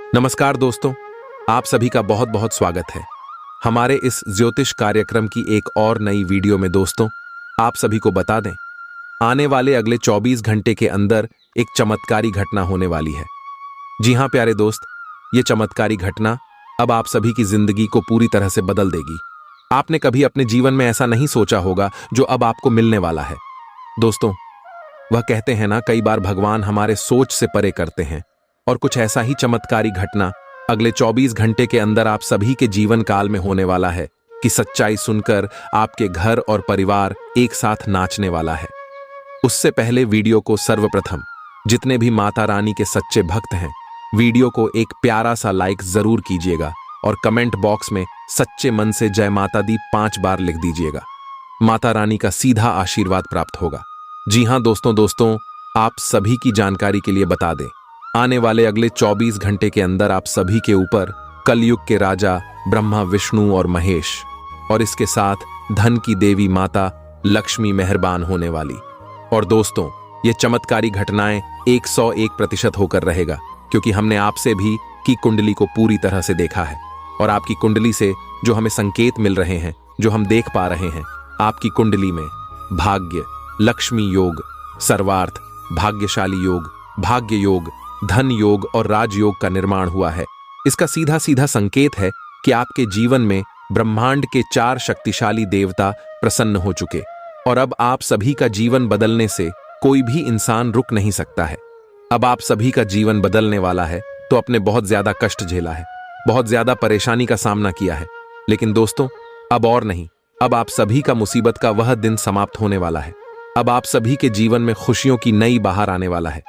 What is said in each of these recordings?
नमस्कार दोस्तों, आप सभी का बहुत बहुत स्वागत है हमारे इस ज्योतिष कार्यक्रम की एक और नई वीडियो में। दोस्तों, आप सभी को बता दें, आने वाले अगले 24 घंटे के अंदर एक चमत्कारी घटना होने वाली है। जी हां प्यारे दोस्त, ये चमत्कारी घटना अब आप सभी की जिंदगी को पूरी तरह से बदल देगी। आपने कभी अपने जीवन में ऐसा नहीं सोचा होगा जो अब आपको मिलने वाला है। दोस्तों, वह कहते हैं ना, कई बार भगवान हमारे सोच से परे करते हैं, और कुछ ऐसा ही चमत्कारी घटना अगले 24 घंटे के अंदर आप सभी के जीवन काल में होने वाला है कि सच्चाई सुनकर आपके घर और परिवार एक साथ नाचने वाला है। उससे पहले वीडियो को सर्वप्रथम जितने भी माता रानी के सच्चे भक्त हैं, वीडियो को एक प्यारा सा लाइक जरूर कीजिएगा और कमेंट बॉक्स में सच्चे मन से जय माता दी 5 बार लिख दीजिएगा। माता रानी का सीधा आशीर्वाद प्राप्त होगा। जी हां दोस्तों, आप सभी की जानकारी के लिए बता दें, आने वाले अगले 24 घंटे के अंदर आप सभी के ऊपर कलयुग के राजा ब्रह्मा, विष्णु और महेश, और इसके साथ धन की देवी माता लक्ष्मी मेहरबान होने वाली। और दोस्तों, ये चमत्कारी घटनाएं 101% होकर रहेगा, क्योंकि हमने आपसे भी की कुंडली को पूरी तरह से देखा है। और आपकी कुंडली से जो हमें संकेत मिल रहे हैं, जो हम देख पा रहे हैं, आपकी कुंडली में भाग्य, लक्ष्मी योग, सर्वार्थ, भाग्यशाली योग, भाग्य योग, धन योग और राजयोग का निर्माण हुआ है। इसका सीधा सीधा संकेत है कि आपके जीवन में ब्रह्मांड के 4 शक्तिशाली देवता प्रसन्न हो चुके, और अब आप सभी का जीवन बदलने से कोई भी इंसान रुक नहीं सकता है। अब आप सभी का जीवन बदलने वाला है, तो आपने बहुत ज्यादा कष्ट झेला है, बहुत ज्यादा परेशानी का सामना किया है, लेकिन दोस्तों अब और नहीं। अब आप सभी का मुसीबत का वह दिन समाप्त होने वाला है। अब आप सभी के जीवन में खुशियों की नई बहार आने वाला है।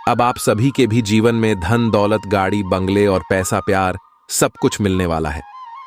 अब आप सभी के भी जीवन में धन, दौलत, गाड़ी, बंगले और पैसा, प्यार सब कुछ मिलने वाला है।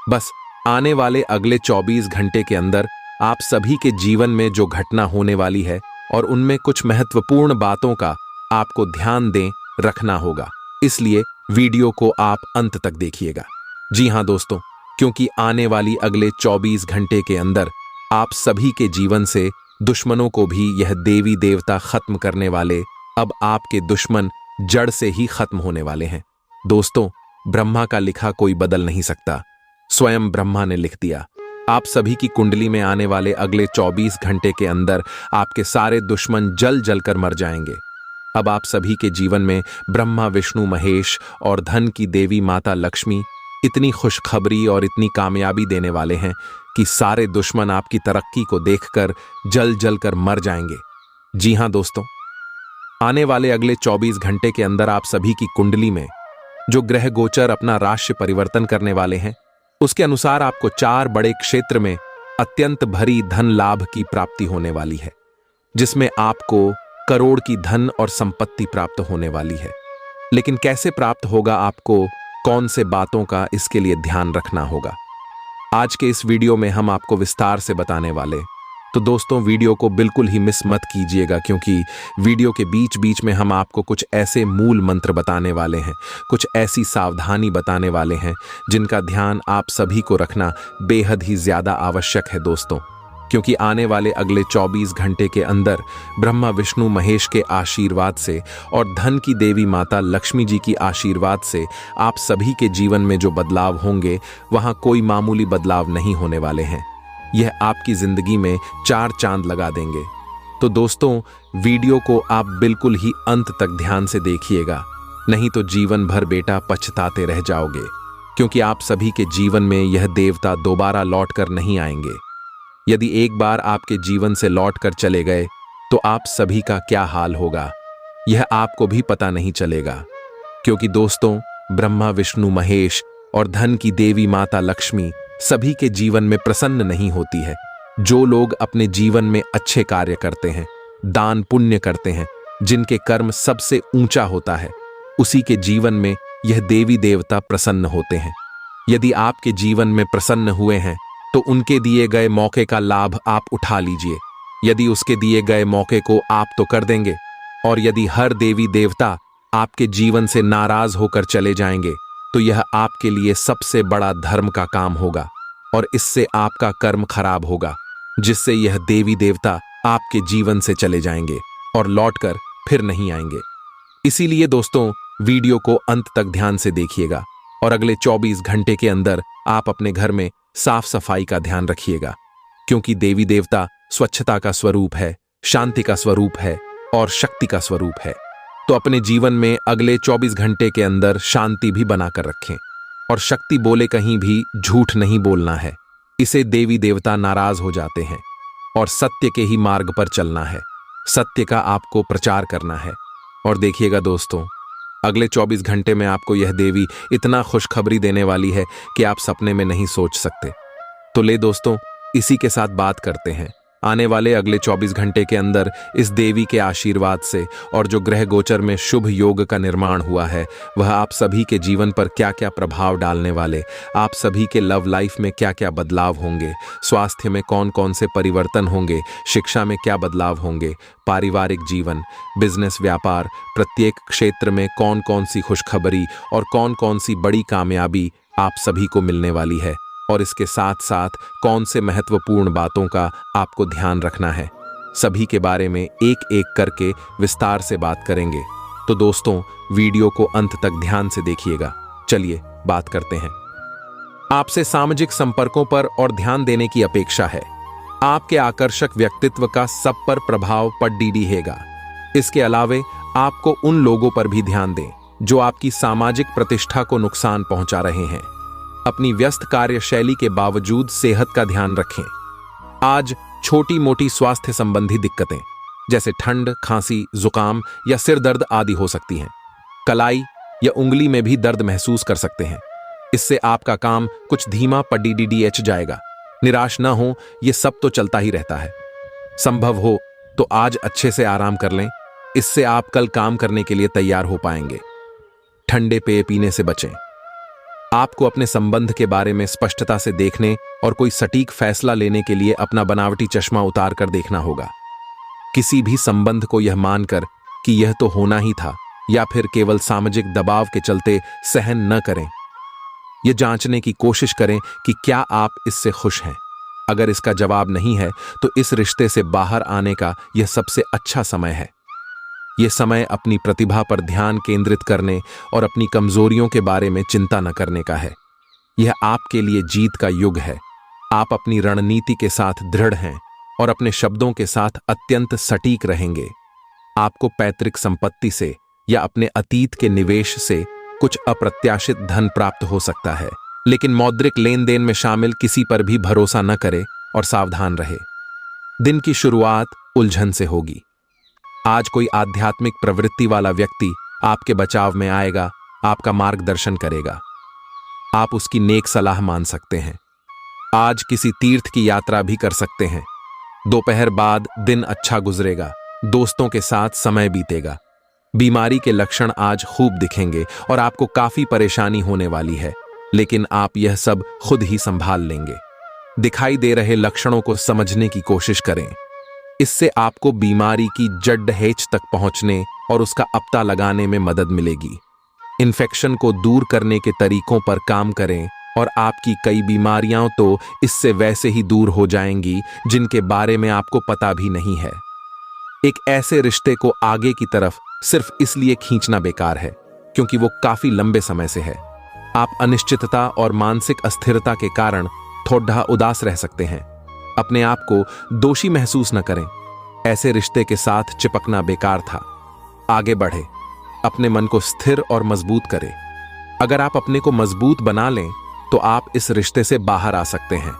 बस आने वाले अगले 24 घंटे के अंदर आप सभी के जीवन में जो घटना होने वाली है, और उनमें कुछ महत्वपूर्ण बातों का आपको ध्यान दें रखना होगा। इसलिए वीडियो को आप अंत तक देखिएगा। जी हां दोस्तों, क्योंकि आने वाली अगले 24 घंटे के अंदर आप सभी के जीवन से दुश्मनों को भी यह देवी देवता खत्म करने वाले, अब आपके दुश्मन जड़ से ही खत्म होने वाले हैं। दोस्तों, ब्रह्मा का लिखा कोई बदल नहीं सकता, स्वयं ब्रह्मा ने लिख दिया। आप सभी की कुंडली में आने वाले अगले 24 घंटे के अंदर आपके सारे दुश्मन जल जल कर मर जाएंगे। अब आप सभी के जीवन में ब्रह्मा, विष्णु, महेश और धन की देवी माता लक्ष्मी इतनी खुशखबरी और इतनी कामयाबी देने वाले हैं कि सारे दुश्मन आपकी तरक्की को देखकर जल जल कर मर जाएंगे। जी हां दोस्तों, आने वाले अगले 24 घंटे के अंदर आप सभी की कुंडली में जो ग्रह गोचर अपना राशि परिवर्तन करने वाले हैं, उसके अनुसार आपको 4 बड़े क्षेत्र में अत्यंत भरी धन लाभ की प्राप्ति होने वाली है, जिसमें आपको करोड़ की धन और संपत्ति प्राप्त होने वाली है। लेकिन कैसे प्राप्त होगा, आपको कौन से बातों का इसके लिए ध्यान रखना होगा, आज के इस वीडियो में हम आपको विस्तार से बताने वाले। तो दोस्तों, वीडियो को बिल्कुल ही मिस मत कीजिएगा, क्योंकि वीडियो के बीच बीच में हम आपको कुछ ऐसे मूल मंत्र बताने वाले हैं, कुछ ऐसी सावधानी बताने वाले हैं जिनका ध्यान आप सभी को रखना बेहद ही ज्यादा आवश्यक है दोस्तों। क्योंकि आने वाले अगले 24 घंटे के अंदर ब्रह्मा, विष्णु, महेश के आशीर्वाद से और धन की देवी माता लक्ष्मी जी की आशीर्वाद से आप सभी के जीवन में जो बदलाव होंगे, वहां कोई मामूली बदलाव नहीं होने वाले हैं। यह आपकी जिंदगी में 4 चांद लगा देंगे। तो दोस्तों, वीडियो को आप बिल्कुल ही अंत तक ध्यान से देखिएगा, नहीं तो जीवन भर बेटा पछताते रह जाओगे, क्योंकि आप सभी के जीवन में यह देवता दोबारा लौट कर नहीं आएंगे। यदि एक बार आपके जीवन से लौट कर चले गए, तो आप सभी का क्या हाल होगा, यह आपको भी पता नहीं चलेगा। क्योंकि दोस्तों, ब्रह्मा, विष्णु, महेश और धन की देवी माता लक्ष्मी सभी के जीवन में प्रसन्न नहीं होती है। जो लोग अपने जीवन में अच्छे कार्य करते हैं, दान पुण्य करते हैं, जिनके कर्म सबसे ऊंचा होता है, उसी के जीवन में यह देवी देवता प्रसन्न होते हैं। यदि आपके जीवन में प्रसन्न हुए हैं, तो उनके दिए गए मौके का लाभ आप उठा लीजिए। यदि उसके दिए गए मौके को आप तो कर देंगे, और यदि हर देवी देवता आपके जीवन से नाराज होकर चले जाएंगे, तो यह आपके लिए सबसे बड़ा धर्म का काम होगा, और इससे आपका कर्म खराब होगा, जिससे यह देवी देवता आपके जीवन से चले जाएंगे और लौटकर फिर नहीं आएंगे। इसीलिए दोस्तों, वीडियो को अंत तक ध्यान से देखिएगा और अगले 24 घंटे के अंदर आप अपने घर में साफ सफाई का ध्यान रखिएगा, क्योंकि देवी देवता स्वच्छता का स्वरूप है, शांति का स्वरूप है और शक्ति का स्वरूप है। तो अपने जीवन में अगले 24 घंटे के अंदर शांति भी बनाकर रखें और शक्ति बोले कहीं भी झूठ नहीं बोलना है। इसे देवी देवता नाराज हो जाते हैं और सत्य के ही मार्ग पर चलना है, सत्य का आपको प्रचार करना है। और देखिएगा दोस्तों, अगले 24 घंटे में आपको यह देवी इतना खुशखबरी देने वाली है कि आप सपने में नहीं सोच सकते। तो ले दोस्तों, इसी के साथ बात करते हैं आने वाले अगले 24 घंटे के अंदर इस देवी के आशीर्वाद से और जो ग्रह गोचर में शुभ योग का निर्माण हुआ है वह आप सभी के जीवन पर क्या क्या प्रभाव डालने वाले, आप सभी के लव लाइफ में क्या क्या बदलाव होंगे, स्वास्थ्य में कौन कौन से परिवर्तन होंगे, शिक्षा में क्या बदलाव होंगे, पारिवारिक जीवन, बिजनेस, व्यापार, प्रत्येक क्षेत्र में कौन कौन सी खुशखबरी और कौन कौन सी बड़ी कामयाबी आप सभी को मिलने वाली है, और इसके साथ साथ कौन से महत्वपूर्ण बातों का आपको ध्यान रखना है, सभी के बारे में एक एक करके विस्तार से बात करेंगे। तो दोस्तों, वीडियो को अंत तक ध्यान से देखिएगा। चलिए बात करते हैं। आपसे सामाजिक संपर्कों पर और ध्यान देने की अपेक्षा है। आपके आकर्षक व्यक्तित्व का सब पर प्रभाव पड़ेगा। इसके अलावे आपको उन लोगों पर भी ध्यान दें जो आपकी सामाजिक प्रतिष्ठा को नुकसान पहुंचा रहे हैं। अपनी व्यस्त कार्यशैली के बावजूद सेहत का ध्यान रखें। आज छोटी मोटी स्वास्थ्य संबंधी दिक्कतें जैसे ठंड, खांसी, जुकाम या सिर दर्द आदि हो सकती हैं। कलाई या उंगली में भी दर्द महसूस कर सकते हैं। इससे आपका काम कुछ धीमा पड़ जाएगा। निराश न हो, ये सब तो चलता ही रहता है। संभव हो तो आज अच्छे से आराम कर लें, इससे आप कल काम करने के लिए तैयार हो पाएंगे। ठंडे पेय पीने से बचें। आपको अपने संबंध के बारे में स्पष्टता से देखने और कोई सटीक फैसला लेने के लिए अपना बनावटी चश्मा उतार कर देखना होगा। किसी भी संबंध को यह मानकर कि यह तो होना ही था या फिर केवल सामाजिक दबाव के चलते सहन न करें। यह जांचने की कोशिश करें कि क्या आप इससे खुश हैं। अगर इसका जवाब नहीं है तो इस रिश्ते से बाहर आने का यह सबसे अच्छा समय है। यह समय अपनी प्रतिभा पर ध्यान केंद्रित करने और अपनी कमजोरियों के बारे में चिंता न करने का है। यह आपके लिए जीत का युग है। आप अपनी रणनीति के साथ दृढ़ हैं और अपने शब्दों के साथ अत्यंत सटीक रहेंगे। आपको पैतृक संपत्ति से या अपने अतीत के निवेश से कुछ अप्रत्याशित धन प्राप्त हो सकता है, लेकिन मौद्रिक लेन देन में शामिल किसी पर भी भरोसा न करें और सावधान रहे। दिन की शुरुआत उलझन से होगी। आज कोई आध्यात्मिक प्रवृत्ति वाला व्यक्ति आपके बचाव में आएगा, आपका मार्गदर्शन करेगा। आप उसकी नेक सलाह मान सकते हैं। आज किसी तीर्थ की यात्रा भी कर सकते हैं। दोपहर बाद दिन अच्छा गुजरेगा, दोस्तों के साथ समय बीतेगा। बीमारी के लक्षण आज खूब दिखेंगे और आपको काफी परेशानी होने वाली है, लेकिन आप यह सब खुद ही संभाल लेंगे। दिखाई दे रहे लक्षणों को समझने की कोशिश करें। इससे आपको बीमारी की जड़ तक पहुंचने और उसका पता लगाने में मदद मिलेगी। इन्फेक्शन को दूर करने के तरीकों पर काम करें और आपकी कई बीमारियां तो इससे वैसे ही दूर हो जाएंगी जिनके बारे में आपको पता भी नहीं है। एक ऐसे रिश्ते को आगे की तरफ सिर्फ इसलिए खींचना बेकार है क्योंकि वो काफी लंबे समय से है। आप अनिश्चितता और मानसिक अस्थिरता के कारण थोड़ा उदास रह सकते हैं। अपने आप को दोषी महसूस न करें। ऐसे रिश्ते के साथ चिपकना बेकार था। आगे बढ़े, अपने मन को स्थिर और मजबूत करें। अगर आप अपने को मजबूत बना लें तो आप इस रिश्ते से बाहर आ सकते हैं।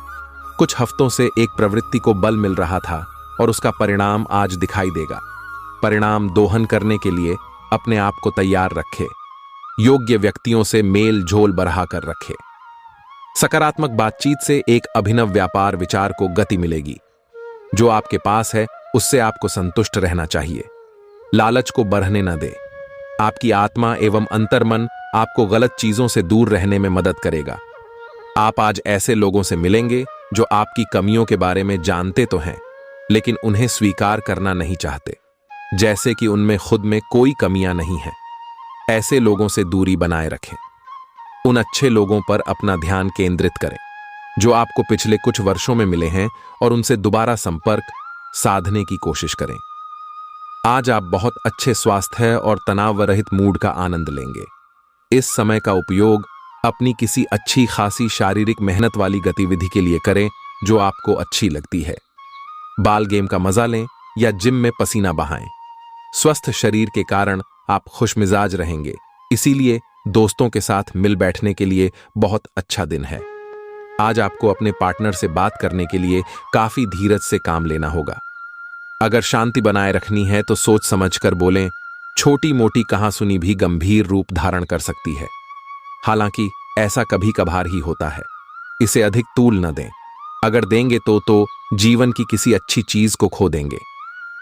कुछ हफ्तों से एक प्रवृत्ति को बल मिल रहा था और उसका परिणाम आज दिखाई देगा। परिणाम दोहन करने के लिए अपने आप को तैयार रखें। योग्य व्यक्तियों से मेल झोल बढ़ा कर रखें। सकारात्मक बातचीत से एक अभिनव व्यापार विचार को गति मिलेगी। जो आपके पास है उससे आपको संतुष्ट रहना चाहिए। लालच को बढ़ने न दे। आपकी आत्मा एवं अंतर्मन आपको गलत चीजों से दूर रहने में मदद करेगा। आप आज ऐसे लोगों से मिलेंगे जो आपकी कमियों के बारे में जानते तो हैं, लेकिन उन्हें स्वीकार करना नहीं चाहते, जैसे कि उनमें खुद में कोई कमियां नहीं हैं। ऐसे लोगों से दूरी बनाए रखें। उन अच्छे लोगों पर अपना ध्यान केंद्रित करें जो आपको पिछले कुछ वर्षों में मिले हैं और उनसे दोबारा संपर्क साधने की कोशिश करें। आज आप बहुत अच्छे स्वास्थ्य और तनाव रहित मूड का आनंद लेंगे। इस समय का उपयोग अपनी किसी अच्छी खासी शारीरिक मेहनत वाली गतिविधि के लिए करें जो आपको अच्छी लगती है। बाल गेम का मजा लें या जिम में पसीना बहाएं। स्वस्थ शरीर के कारण आप खुशमिजाज रहेंगे, इसीलिए दोस्तों के साथ मिल बैठने के लिए बहुत अच्छा दिन है। आज आपको अपने पार्टनर से बात करने के लिए काफी धीरज से काम लेना होगा। अगर शांति बनाए रखनी है तो सोच समझकर बोलें। छोटी मोटी कहासुनी भी गंभीर रूप धारण कर सकती है। हालांकि ऐसा कभी कभार ही होता है, इसे अधिक तूल न दें। अगर देंगे तो जीवन की किसी अच्छी चीज को खो देंगे।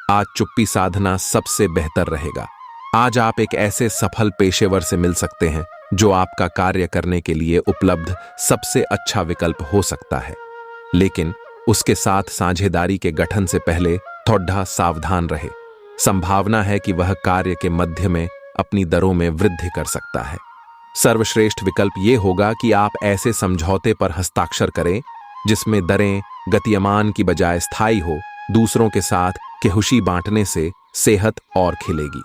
आज चुप्पी साधना सबसे बेहतर रहेगा। आज आप एक ऐसे सफल पेशेवर से मिल सकते हैं जो आपका कार्य करने के लिए उपलब्ध सबसे अच्छा विकल्प हो सकता है, लेकिन उसके साथ साझेदारी के गठन से पहले थोड़ा सावधान रहे। संभावना है कि वह कार्य के मध्य में अपनी दरों में वृद्धि कर सकता है। सर्वश्रेष्ठ विकल्प यह होगा कि आप ऐसे समझौते पर हस्ताक्षर करें जिसमें दरें गतिमान की बजाय स्थायी हो। दूसरों के साथ खुशी बांटने से सेहत और खिलेगी।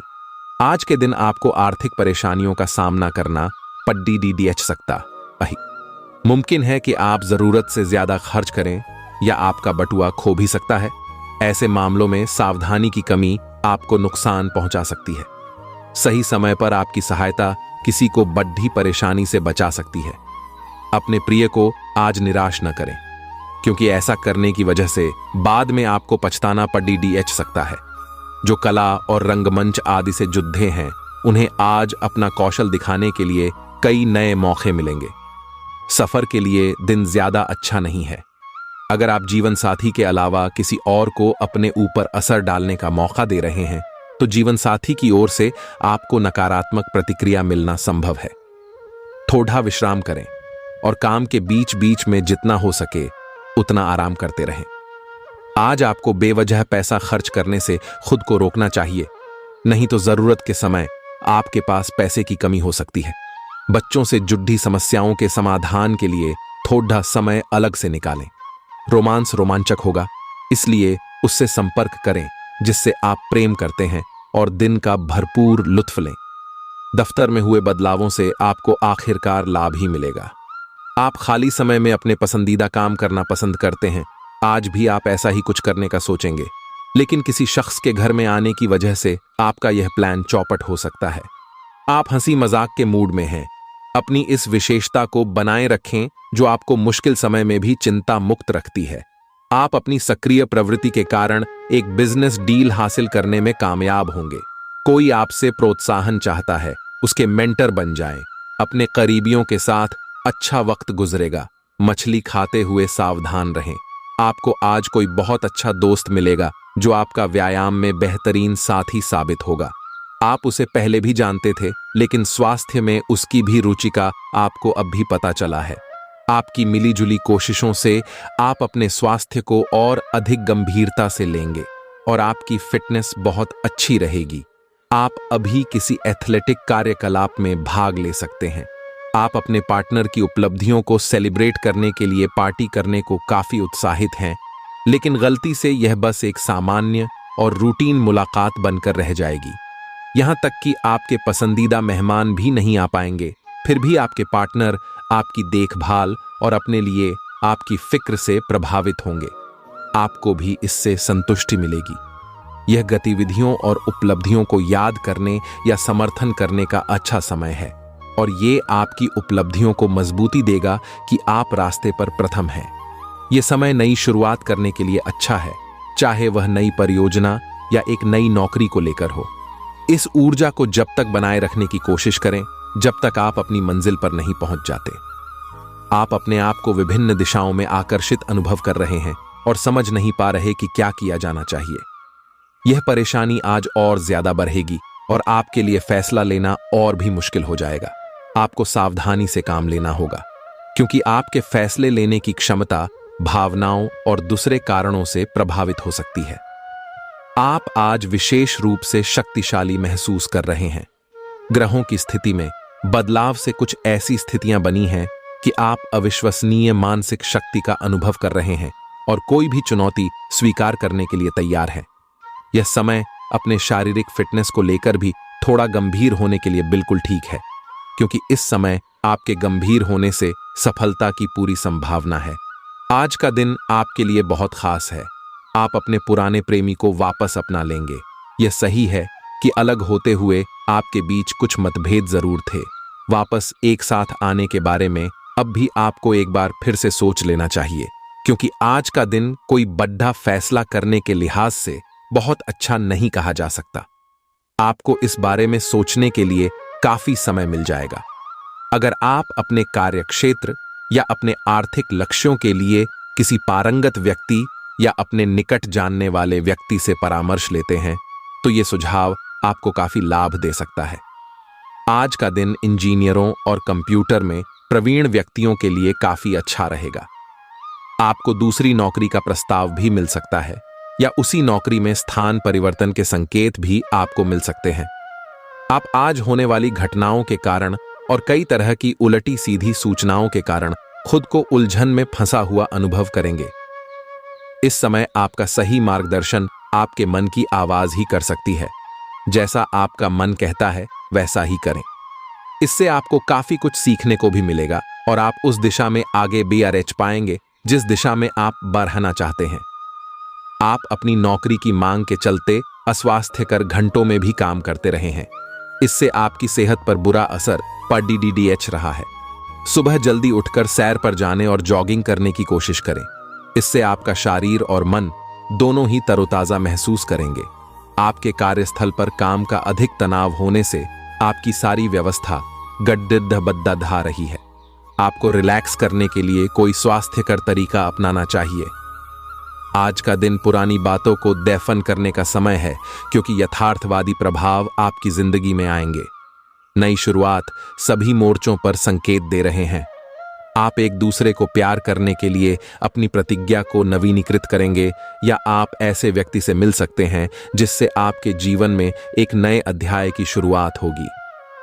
आज के दिन आपको आर्थिक परेशानियों का सामना करना पड़ सकता है। मुमकिन है कि आप जरूरत से ज्यादा खर्च करें या आपका बटुआ खो भी सकता है। ऐसे मामलों में सावधानी की कमी आपको नुकसान पहुंचा सकती है। सही समय पर आपकी सहायता किसी को बड़ी परेशानी से बचा सकती है। अपने प्रिय को आज निराश न करें, क्योंकि ऐसा करने की वजह से बाद में आपको पछताना पड़ सकता है। जो कला और रंगमंच आदि से जुद्धे हैं, उन्हें आज अपना कौशल दिखाने के लिए कई नए मौके मिलेंगे। सफर के लिए दिन ज्यादा अच्छा नहीं है। अगर आप जीवन साथी के अलावा किसी और को अपने ऊपर असर डालने का मौका दे रहे हैं, तो जीवन साथी की ओर से आपको नकारात्मक प्रतिक्रिया मिलना संभव है। थोड़ा विश्राम करें और काम के बीच बीच में जितना हो सके उतना आराम करते रहें। आज आपको बेवजह पैसा खर्च करने से खुद को रोकना चाहिए, नहीं तो जरूरत के समय आपके पास पैसे की कमी हो सकती है। बच्चों से जुड़ी समस्याओं के समाधान के लिए थोड़ा समय अलग से निकालें। रोमांस रोमांचक होगा, इसलिए उससे संपर्क करें जिससे आप प्रेम करते हैं और दिन का भरपूर लुत्फ लें। दफ्तर में हुए बदलावों से आपको आखिरकार लाभ ही मिलेगा। आप खाली समय में अपने पसंदीदा काम करना पसंद करते हैं। आज भी आप ऐसा ही कुछ करने का सोचेंगे, लेकिन किसी शख्स के घर में आने की वजह से आपका यह प्लान चौपट हो सकता है। आप हंसी मजाक के मूड में हैं। अपनी इस विशेषता को बनाए रखें जो आपको मुश्किल समय में भी चिंता मुक्त रखती है। आप अपनी सक्रिय प्रवृत्ति के कारण एक बिजनेस डील हासिल करने में कामयाब होंगे। कोई आपसे प्रोत्साहन चाहता है, उसके मेंटर बन जाएं। अपने करीबियों के साथ अच्छा वक्त गुजरेगा। मछली खाते हुए सावधान रहें। आपको आज कोई बहुत अच्छा दोस्त मिलेगा जो आपका व्यायाम में बेहतरीन साथी साबित होगा। आप उसे पहले भी जानते थे, लेकिन स्वास्थ्य में उसकी भी रुचि का आपको अब भी पता चला है। आपकी मिलीजुली कोशिशों से आप अपने स्वास्थ्य को और अधिक गंभीरता से लेंगे और आपकी फिटनेस बहुत अच्छी रहेगी। आप अभी किसी एथलेटिक कार्यकलाप में भाग ले सकते हैं। आप अपने पार्टनर की उपलब्धियों को सेलिब्रेट करने के लिए पार्टी करने को काफी उत्साहित हैं, लेकिन गलती से यह बस एक सामान्य और रूटीन मुलाकात बनकर रह जाएगी। यहां तक कि आपके पसंदीदा मेहमान भी नहीं आ पाएंगे, फिर भी आपके पार्टनर आपकी देखभाल और अपने लिए आपकी फिक्र से प्रभावित होंगे। आपको भी इससे संतुष्टि मिलेगी। यह गतिविधियों और उपलब्धियों को याद करने या समर्थन करने का अच्छा समय है, और ये आपकी उपलब्धियों को मजबूती देगा कि आप रास्ते पर प्रथम हैं। यह समय नई शुरुआत करने के लिए अच्छा है, चाहे वह नई परियोजना या एक नई नौकरी को लेकर हो। इस ऊर्जा को जब तक बनाए रखने की कोशिश करें जब तक आप अपनी मंजिल पर नहीं पहुंच जाते। आप अपने आप को विभिन्न दिशाओं में आकर्षित अनुभव कर रहे हैं और समझ नहीं पा रहे कि क्या किया जाना चाहिए। यह परेशानी आज और ज्यादा बढ़ेगी और आपके लिए फैसला लेना और भी मुश्किल हो जाएगा। आपको सावधानी से काम लेना होगा, क्योंकि आपके फैसले लेने की क्षमता भावनाओं और दूसरे कारणों से प्रभावित हो सकती है। आप आज विशेष रूप से शक्तिशाली महसूस कर रहे हैं। ग्रहों की स्थिति में बदलाव से कुछ ऐसी स्थितियां बनी हैं कि आप अविश्वसनीय मानसिक शक्ति का अनुभव कर रहे हैं और कोई भी चुनौती स्वीकार करने के लिए तैयार है। यह समय अपने शारीरिक फिटनेस को लेकर भी थोड़ा गंभीर होने के लिए बिल्कुल ठीक है, क्योंकि इस समय आपके गंभीर होने से सफलता की पूरी संभावना है। आज का दिन आपके लिए बहुत खास है। आप अपने पुराने प्रेमी को वापस अपना लेंगे। यह सही है कि अलग होते हुए आपके बीच कुछ मतभेद जरूर थे। वापस एक साथ आने के बारे में अब भी आपको एक बार फिर से सोच लेना चाहिए, क्योंकि आज का दिन कोई बड़ा फैसला करने के लिहाज से बहुत अच्छा नहीं कहा जा सकता। आपको इस बारे में सोचने के लिए काफी समय मिल जाएगा। अगर आप अपने कार्यक्षेत्र या अपने आर्थिक लक्ष्यों के लिए किसी पारंगत व्यक्ति या अपने निकट जानने वाले व्यक्ति से परामर्श लेते हैं, तो ये सुझाव आपको काफी लाभ दे सकता है। आज का दिन इंजीनियरों और कंप्यूटर में प्रवीण व्यक्तियों के लिए काफी अच्छा रहेगा। आपको दूसरी नौकरी का प्रस्ताव भी मिल सकता है या उसी नौकरी में स्थान परिवर्तन के संकेत भी आपको मिल सकते हैं। आप आज होने वाली घटनाओं के कारण और कई तरह की उलटी सीधी सूचनाओं के कारण खुद को उलझन में फंसा हुआ अनुभव करेंगे। इस समय आपका सही मार्गदर्शन आपके मन की आवाज ही कर सकती है। जैसा आपका मन कहता है वैसा ही करें। इससे आपको काफी कुछ सीखने को भी मिलेगा और आप उस दिशा में आगे बढ़ पाएंगे जिस दिशा में आप बढ़ना चाहते हैं। आप अपनी नौकरी की मांग के चलते अस्वास्थ्यकर घंटों में भी काम करते रहे हैं। इससे आपकी सेहत पर बुरा असर पड़ रहा है। सुबह जल्दी उठकर सैर पर जाने और जॉगिंग करने की कोशिश करें। इससे आपका शरीर और मन दोनों ही तरोताजा महसूस करेंगे। आपके कार्यस्थल पर काम का अधिक तनाव होने से आपकी सारी व्यवस्था गड्ढा धा रही है। आपको रिलैक्स करने के लिए कोई स्वास्थ्यकर तरीका अपनाना चाहिए। आज का दिन पुरानी बातों को दफन करने का समय है, क्योंकि यथार्थवादी प्रभाव आपकी जिंदगी में आएंगे। नई शुरुआत सभी मोर्चों पर संकेत दे रहे हैं। आप एक दूसरे को प्यार करने के लिए अपनी प्रतिज्ञा को नवीनीकृत करेंगे या आप ऐसे व्यक्ति से मिल सकते हैं जिससे आपके जीवन में एक नए अध्याय की शुरुआत होगी।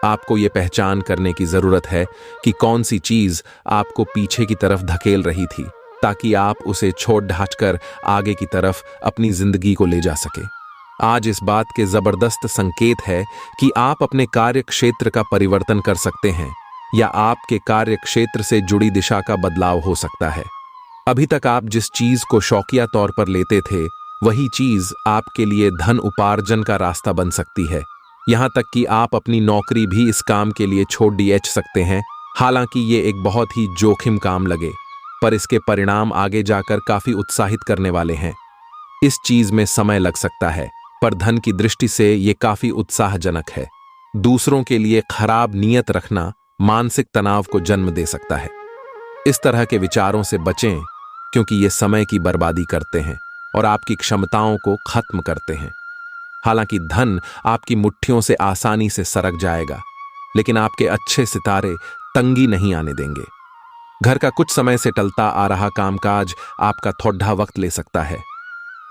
आपको ये पहचान करने की जरूरत है कि कौन सी चीज आपको पीछे की तरफ धकेल रही थी, ताकि आप उसे छोड़ ढांचकर आगे की तरफ अपनी जिंदगी को ले जा सके। आज इस बात के जबरदस्त संकेत है कि आप अपने कार्य क्षेत्र का परिवर्तन कर सकते हैं या आपके कार्य क्षेत्र से जुड़ी दिशा का बदलाव हो सकता है। अभी तक आप जिस चीज को शौकिया तौर पर लेते थे, वही चीज आपके लिए धन उपार्जन का रास्ता बन सकती है। यहां तक कि आप अपनी नौकरी भी इस काम के लिए छोड़ सकते हैं। हालांकि ये एक बहुत ही जोखिम काम लगे, पर इसके परिणाम आगे जाकर काफी उत्साहित करने वाले हैं। इस चीज में समय लग सकता है, पर धन की दृष्टि से ये काफी उत्साहजनक है। दूसरों के लिए खराब नीयत रखना मानसिक तनाव को जन्म दे सकता है। इस तरह के विचारों से बचें, क्योंकि ये समय की बर्बादी करते हैं और आपकी क्षमताओं को खत्म करते हैं। हालांकि धन आपकी मुट्ठियों से आसानी से सरक जाएगा, लेकिन आपके अच्छे सितारे तंगी नहीं आने देंगे। घर का कुछ समय से टलता आ रहा कामकाज आपका थोड़ा वक्त ले सकता है।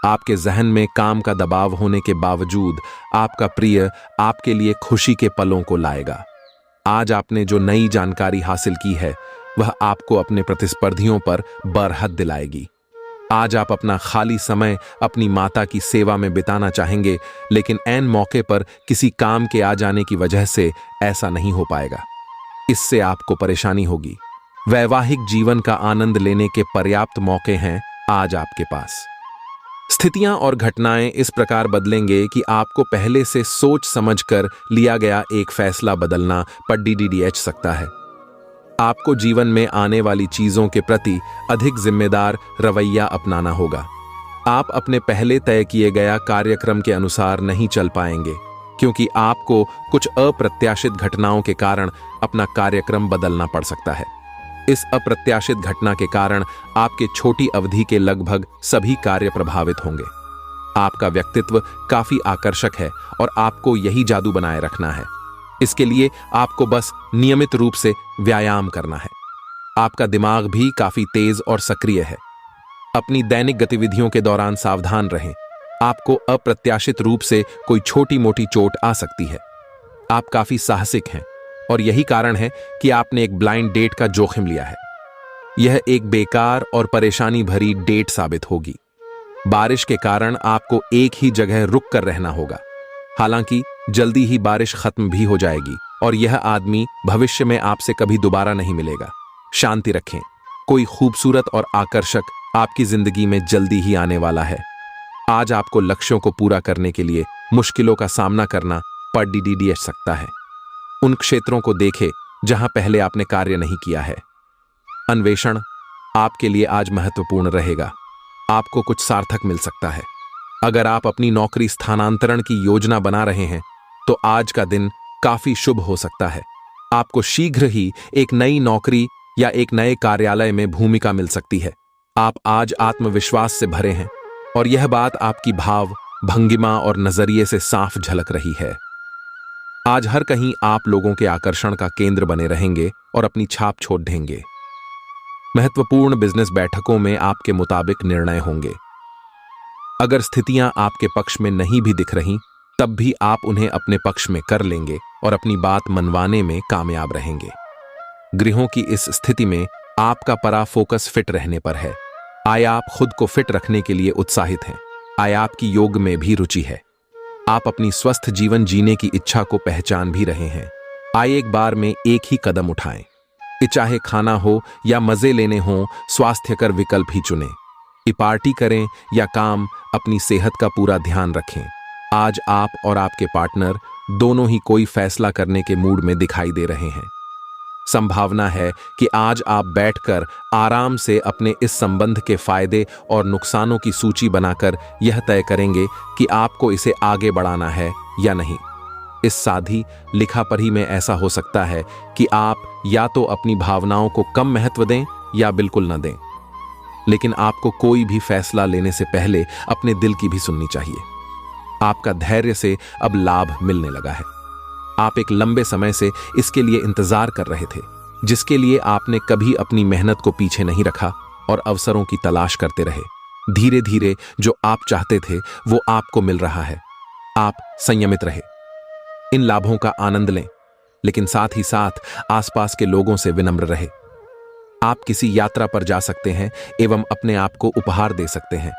आपके जहन में काम का दबाव होने के बावजूद आपका प्रिय आपके लिए खुशी के पलों को लाएगा। आज आपने जो नई जानकारी हासिल की है, वह आपको अपने प्रतिस्पर्धियों पर बरहत दिलाएगी। आज आप अपना खाली समय अपनी माता की सेवा में बिताना चाहेंगे, लेकिन ऐन मौके पर किसी काम के आ जाने की वजह से ऐसा नहीं हो पाएगा। इससे आपको परेशानी होगी। वैवाहिक जीवन का आनंद लेने के पर्याप्त मौके हैं आज आपके पास। स्थितियां और घटनाएं इस प्रकार बदलेंगे कि आपको पहले से सोच समझकर लिया गया एक फैसला बदलना पड़ सकता है। आपको जीवन में आने वाली चीजों के प्रति अधिक जिम्मेदार रवैया अपनाना होगा। आप अपने पहले तय किए गया कार्यक्रम के अनुसार नहीं चल पाएंगे, क्योंकि आपको कुछ अप्रत्याशित घटनाओं के कारण अपना कार्यक्रम बदलना पड़ सकता है। इस अप्रत्याशित घटना के कारण आपके छोटी अवधि के लगभग सभी कार्य प्रभावित होंगे। आपका व्यक्तित्व काफी आकर्षक है और आपको यही जादू बनाए रखना है। इसके लिए आपको बस नियमित रूप से व्यायाम करना है। आपका दिमाग भी काफी तेज और सक्रिय है। अपनी दैनिक गतिविधियों के दौरान सावधान रहें। आपको अप्रत्याशित रूप से कोई छोटी मोटी चोट आ सकती है। आप काफी साहसिक हैं और यही कारण है कि आपने एक ब्लाइंड डेट का जोखिम लिया है। यह एक बेकार और परेशानी भरी डेट साबित होगी। बारिश के कारण आपको एक ही जगह रुक कर रहना होगा। हालांकि जल्दी ही बारिश खत्म भी हो जाएगी और यह आदमी भविष्य में आपसे कभी दोबारा नहीं मिलेगा। शांति रखें, कोई खूबसूरत और आकर्षक आपकी जिंदगी में जल्दी ही आने वाला है। आज आपको लक्ष्यों को पूरा करने के लिए मुश्किलों का सामना करना पड़ सकता है। उन क्षेत्रों को देखें जहां पहले आपने कार्य नहीं किया है। अन्वेषण आपके लिए आज महत्वपूर्ण रहेगा। आपको कुछ सार्थक मिल सकता है। अगर आप अपनी नौकरी स्थानांतरण की योजना बना रहे हैं तो आज का दिन काफी शुभ हो सकता है। आपको शीघ्र ही एक नई नौकरी या एक नए कार्यालय में भूमिका मिल सकती है। आप आज आत्मविश्वास से भरे हैं और यह बात आपकी भाव, भंगिमा और नजरिए से साफ झलक रही है। आज हर कहीं आप लोगों के आकर्षण का केंद्र बने रहेंगे और अपनी छाप छोड़ देंगे। महत्वपूर्ण बिजनेस बैठकों में आपके मुताबिक निर्णय होंगे। अगर स्थितियां आपके पक्ष में नहीं भी दिख रही तब भी आप उन्हें अपने पक्ष में कर लेंगे और अपनी बात मनवाने में कामयाब रहेंगे। गृहों की इस स्थिति में आपका परा फोकस फिट रहने पर है। आय आप खुद को फिट रखने के लिए उत्साहित हैं। आय आपकी योग में भी रुचि है। आप अपनी स्वस्थ जीवन जीने की इच्छा को पहचान भी रहे हैं। आइए एक बार में एक ही कदम उठाएं। चाहे खाना हो या मजे लेने हो, स्वास्थ्यकर विकल्प ही चुनें। पार्टी करें या काम, अपनी सेहत का पूरा ध्यान रखें। आज आप और आपके पार्टनर दोनों ही कोई फैसला करने के मूड में दिखाई दे रहे हैं। संभावना है कि आज आप बैठकर आराम से अपने इस संबंध के फायदे और नुकसानों की सूची बनाकर यह तय करेंगे कि आपको इसे आगे बढ़ाना है या नहीं। इस साधी लिखा पढ़ी में ऐसा हो सकता है कि आप या तो अपनी भावनाओं को कम महत्व दें या बिल्कुल न दें। लेकिन आपको कोई भी फैसला लेने से पहले अपने दिल की भी सुननी चाहिए। आपका धैर्य से अब लाभ मिलने लगा है। आप एक लंबे समय से इसके लिए इंतजार कर रहे थे, जिसके लिए आपने कभी अपनी मेहनत को पीछे नहीं रखा और अवसरों की तलाश करते रहे। धीरे धीरे जो आप चाहते थे वो आपको मिल रहा है। आप संयमित रहे, इन लाभों का आनंद लें, लेकिन साथ ही साथ आसपास के लोगों से विनम्र रहे। आप किसी यात्रा पर जा सकते हैं एवं अपने आप को उपहार दे सकते हैं।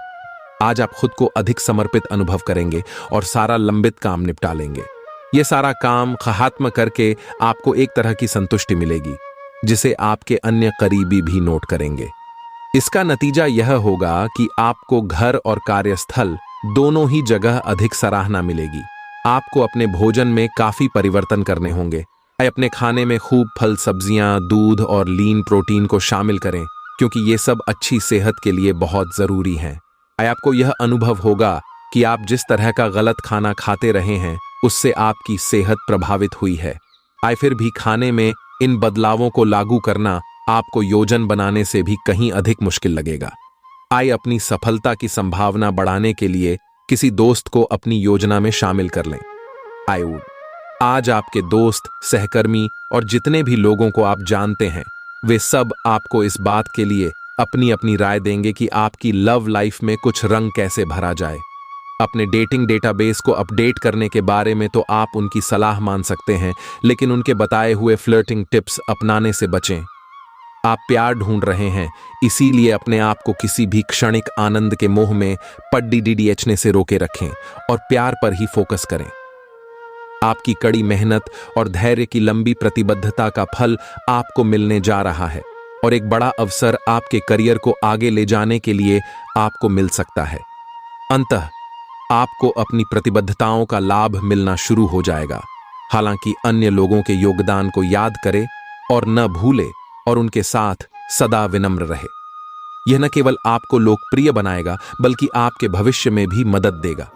आज आप खुद को अधिक समर्पित अनुभव करेंगे और सारा लंबित काम निपटा लेंगे। ये सारा काम खत्म करके आपको एक तरह की संतुष्टि मिलेगी, जिसे आपके अन्य करीबी भी नोट करेंगे। इसका नतीजा यह होगा कि आपको घर और कार्यस्थल दोनों ही जगह अधिक सराहना मिलेगी। आपको अपने भोजन में काफी परिवर्तन करने होंगे। अपने खाने में खूब फल, सब्जियां, दूध और लीन प्रोटीन को शामिल करें, क्योंकि ये सब अच्छी सेहत के लिए बहुत जरूरी हैं। आपको यह अनुभव होगा कि आप जिस तरह का गलत खाना खाते रहे हैं उससे आपकी सेहत प्रभावित हुई है। फिर भी खाने में इन बदलावों को लागू करना आपको योजना बनाने से भी कहीं अधिक मुश्किल लगेगा। अपनी सफलता की संभावना बढ़ाने के लिए किसी दोस्त को अपनी योजना में शामिल कर लें। आज आपके दोस्त, सहकर्मी और जितने भी लोगों को आप जानते हैं वे सब आपको इस बात के लिए अपनी अपनी राय देंगे कि आपकी लव लाइफ में कुछ रंग कैसे भरा जाए। अपने डेटिंग डेटाबेस को अपडेट करने के बारे में तो आप उनकी सलाह मान सकते हैं, लेकिन उनके बताए हुए फ्लर्टिंग टिप्स अपनाने से बचें। आप प्यार ढूंढ रहे हैं, इसीलिए अपने आप को किसी भी क्षणिक आनंद के मोह में पड़ने से रोके रखें और प्यार पर ही फोकस करें। आपकी कड़ी मेहनत और धैर्य की लंबी प्रतिबद्धता का फल आपको मिलने जा रहा है और एक बड़ा अवसर आपके करियर को आगे ले जाने के लिए आपको मिल सकता है। अंततः आपको अपनी प्रतिबद्धताओं का लाभ मिलना शुरू हो जाएगा। हालांकि अन्य लोगों के योगदान को याद करें और न भूले और उनके साथ सदा विनम्र रहे। यह न केवल आपको लोकप्रिय बनाएगा बल्कि आपके भविष्य में भी मदद देगा।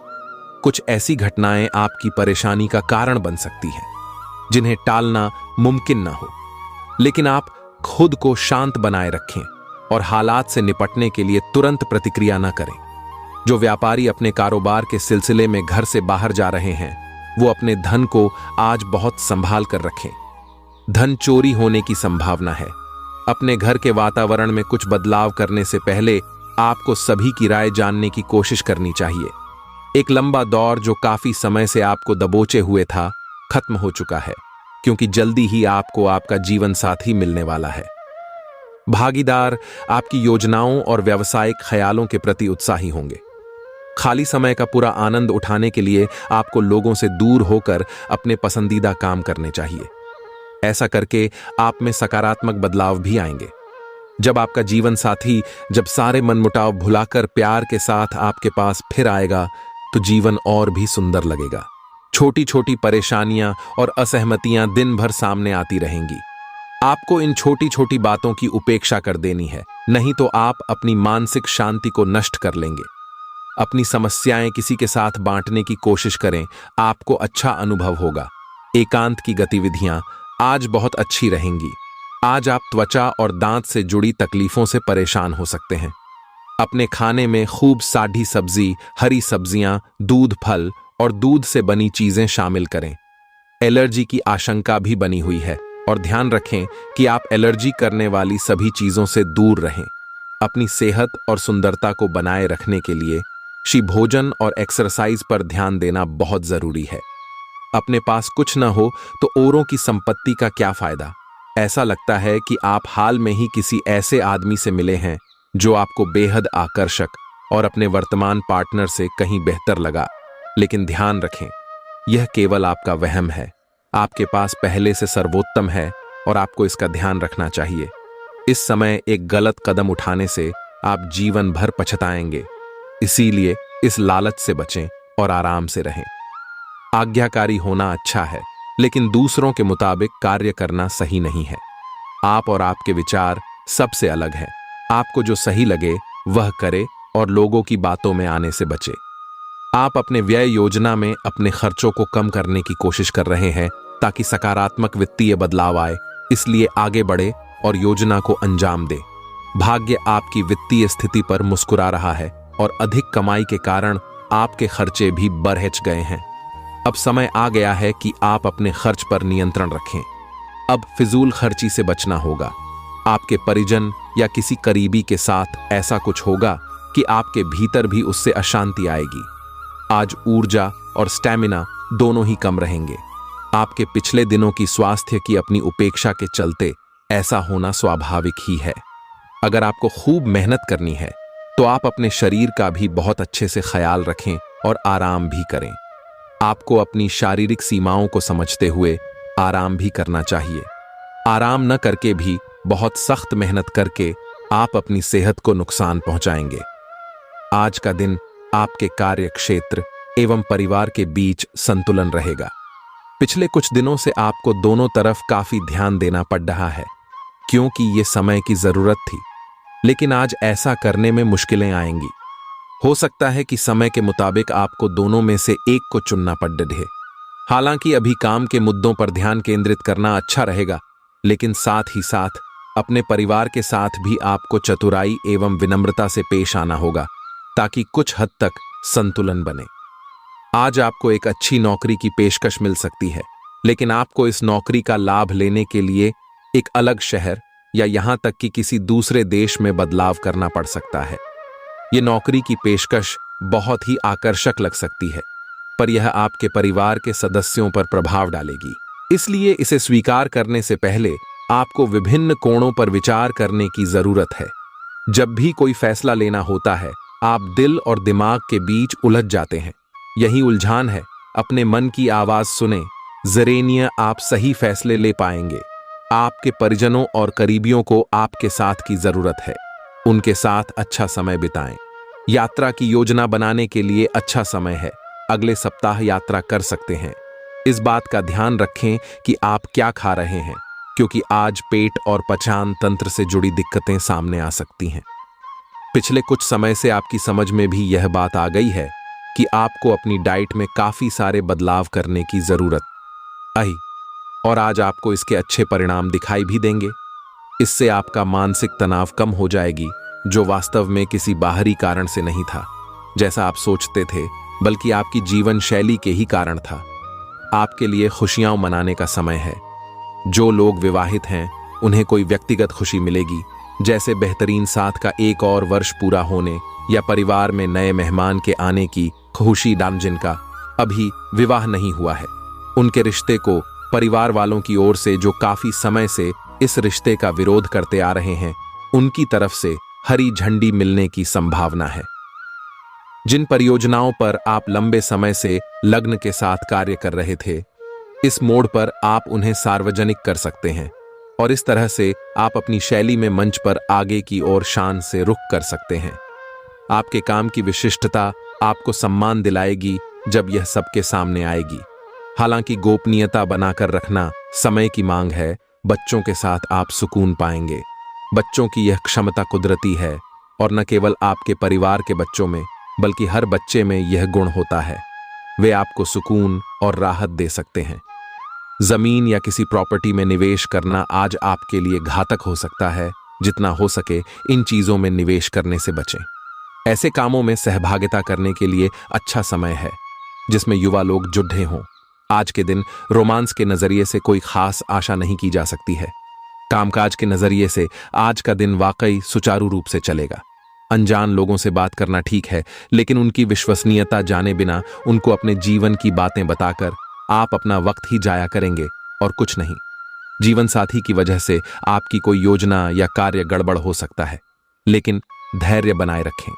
कुछ ऐसी घटनाएं आपकी परेशानी का कारण बन सकती हैं जिन्हें टालना मुमकिन ना हो, लेकिन आप खुद को शांत बनाए रखें और हालात से निपटने के लिए तुरंत प्रतिक्रिया न करें। जो व्यापारी अपने कारोबार के सिलसिले में घर से बाहर जा रहे हैं वो अपने धन को आज बहुत संभाल कर रखें। धन चोरी होने की संभावना है। अपने घर के वातावरण में कुछ बदलाव करने से पहले आपको सभी की राय जानने की कोशिश करनी चाहिए। एक लंबा दौर जो काफी समय से आपको दबोचे हुए था खत्म हो चुका है, क्योंकि जल्दी ही आपको आपका जीवन साथी मिलने वाला है। भागीदार आपकी योजनाओं और व्यावसायिक ख्यालों के प्रति उत्साही होंगे। खाली समय का पूरा आनंद उठाने के लिए आपको लोगों से दूर होकर अपने पसंदीदा काम करने चाहिए। ऐसा करके आप में सकारात्मक बदलाव भी आएंगे। जब आपका जीवन साथी जब सारे मनमुटाव भुलाकर प्यार के साथ आपके पास फिर आएगा तो जीवन और भी सुंदर लगेगा। छोटी छोटी परेशानियां और असहमतियां दिन भर सामने आती रहेंगी। आपको इन छोटी छोटी बातों की उपेक्षा कर देनी है, नहीं तो आप अपनी मानसिक शांति को नष्ट कर लेंगे। अपनी समस्याएं किसी के साथ बांटने की कोशिश करें, आपको अच्छा अनुभव होगा। एकांत की गतिविधियां आज बहुत अच्छी रहेंगी। आज आप त्वचा और दांत से जुड़ी तकलीफों से परेशान हो सकते हैं। अपने खाने में खूब साढ़ी सब्जी, हरी सब्जियां, दूध, फल और दूध से बनी चीजें शामिल करें। एलर्जी की आशंका भी बनी हुई है और ध्यान रखें कि आप एलर्जी करने वाली सभी चीजों से दूर रहें। अपनी सेहत और सुंदरता को बनाए रखने के लिए भोजन और एक्सरसाइज पर ध्यान देना बहुत जरूरी है। अपने पास कुछ न हो तो औरों की संपत्ति का क्या फायदा। ऐसा लगता है कि आप हाल में ही किसी ऐसे आदमी से मिले हैं जो आपको बेहद आकर्षक और अपने वर्तमान पार्टनर से कहीं बेहतर लगा, लेकिन ध्यान रखें, यह केवल आपका वहम है। आपके पास पहले से सर्वोत्तम है और आपको इसका ध्यान रखना चाहिए। इस समय एक गलत कदम उठाने से आप जीवन भर पछताएंगे। इसीलिए इस लालच से बचें और आराम से रहें। आज्ञाकारी होना अच्छा है, लेकिन दूसरों के मुताबिक कार्य करना सही नहीं है। आप और आपके विचार सबसे अलग हैं। आपको जो सही लगे वह करे और लोगों की बातों में आने से बचे। आप अपने व्यय योजना में अपने खर्चों को कम करने की कोशिश कर रहे हैं ताकि सकारात्मक वित्तीय बदलाव आए, इसलिए आगे बढ़े और योजना को अंजाम दे। भाग्य आपकी वित्तीय स्थिति पर मुस्कुरा रहा है और अधिक कमाई के कारण आपके खर्चे भी बढ़ गए हैं। अब समय आ गया है कि आप अपने खर्च पर नियंत्रण रखें। अब फिजूल खर्ची से बचना होगा। आपके परिजन या किसी करीबी के साथ ऐसा कुछ होगा कि आपके भीतर भी उससे अशांति आएगी। आज ऊर्जा और स्टैमिना दोनों ही कम रहेंगे। आपके पिछले दिनों की स्वास्थ्य की अपनी उपेक्षा के चलते ऐसा होना स्वाभाविक ही है। अगर आपको खूब मेहनत करनी है तो आप अपने शरीर का भी बहुत अच्छे से ख्याल रखें और आराम भी करें। आपको अपनी शारीरिक सीमाओं को समझते हुए आराम भी करना चाहिए। आराम न करके भी बहुत सख्त मेहनत करके आप अपनी सेहत को नुकसान पहुंचाएंगे। आज का दिन आपके कार्य क्षेत्र एवं परिवार के बीच संतुलन रहेगा। पिछले कुछ दिनों से आपको दोनों तरफ काफी ध्यान देना पड़ रहा है, क्योंकि ये समय की जरूरत थी, लेकिन आज ऐसा करने में मुश्किलें आएंगी। हो सकता है कि समय के मुताबिक आपको दोनों में से एक को चुनना पड़ रहे। हालांकि अभी काम के मुद्दों पर ध्यान केंद्रित करना अच्छा रहेगा, लेकिन साथ ही साथ अपने परिवार के साथ भी आपको चतुराई एवं विनम्रता से पेश आना होगा ताकि कुछ हद तक संतुलन बने। आज आपको एक अच्छी नौकरी की पेशकश मिल सकती है, लेकिन आपको इस नौकरी का लाभ लेने के लिए एक अलग शहर या यहां तक कि किसी दूसरे देश में बदलाव करना पड़ सकता है। ये नौकरी की पेशकश बहुत ही आकर्षक लग सकती है, पर यह आपके परिवार के सदस्यों पर प्रभाव डालेगी। इसलिए इसे स्वीकार करने से पहले आपको विभिन्न कोणों पर विचार करने की जरूरत है। जब भी कोई फैसला लेना होता है, आप दिल और दिमाग के बीच उलझ जाते हैं। यही उलझान है। अपने मन की आवाज सुने, जरेनिया आप सही फैसले ले पाएंगे। आपके परिजनों और करीबियों को आपके साथ की जरूरत है। उनके साथ अच्छा समय बिताएं। यात्रा की योजना बनाने के लिए अच्छा समय है। अगले सप्ताह यात्रा कर सकते हैं। इस बात का ध्यान रखें कि आप क्या खा रहे हैं, क्योंकि आज पेट और पचान तंत्र से जुड़ी दिक्कतें सामने आ सकती हैं। पिछले कुछ समय से आपकी समझ में भी यह बात आ गई है कि आपको अपनी डाइट में काफी सारे बदलाव करने की जरूरत आई, और आज आपको इसके अच्छे परिणाम दिखाई भी देंगे। इससे आपका मानसिक तनाव कम हो जाएगी, जो वास्तव में किसी बाहरी कारण से नहीं था जैसा आप सोचते थे, बल्कि आपकी जीवन शैली के ही कारण था। आपके लिए खुशियां मनाने का समय है। जो लोग विवाहित हैं उन्हें कोई व्यक्तिगत खुशी मिलेगी, जैसे बेहतरीन साथ का एक और वर्ष पूरा होने या परिवार में नए मेहमान के आने की खुशी। जिनका अभी विवाह नहीं हुआ है, उनके रिश्ते को परिवार वालों की ओर से जो काफी समय से इस रिश्ते का विरोध करते आ रहे हैं, उनकी तरफ से हरी झंडी मिलने की संभावना है। जिन परियोजनाओं पर आप लंबे समय से लग्न के साथ कार्य कर रहे थे, इस मोड़ पर आप उन्हें सार्वजनिक कर सकते हैं और इस तरह से आप अपनी शैली में मंच पर आगे की ओर शान से रुख कर सकते हैं। आपके काम की विशिष्टता आपको सम्मान दिलाएगी जब यह सबके सामने आएगी। हालांकि गोपनीयता बनाकर रखना समय की मांग है, बच्चों के साथ आप सुकून पाएंगे। बच्चों की यह क्षमता कुदरती है और न केवल आपके परिवार के बच्चों में बल्कि हर बच्चे में यह गुण होता है। वे आपको सुकून और राहत दे सकते हैं। जमीन या किसी प्रॉपर्टी में निवेश करना आज आपके लिए घातक हो सकता है। जितना हो सके इन चीजों में निवेश करने से बचें। ऐसे कामों में सहभागिता करने के लिए अच्छा समय है जिसमें युवा लोग जुड़े हों। आज के दिन रोमांस के नजरिए से कोई खास आशा नहीं की जा सकती है। कामकाज के नजरिए से आज का दिन वाकई सुचारू रूप से चलेगा। अनजान लोगों से बात करना ठीक है, लेकिन उनकी विश्वसनीयता जाने बिना उनको अपने जीवन की बातें बताकर आप अपना वक्त ही जाया करेंगे और कुछ नहीं। जीवन साथी की वजह से आपकी कोई योजना या कार्य गड़बड़ हो सकता है, लेकिन धैर्य बनाए रखें।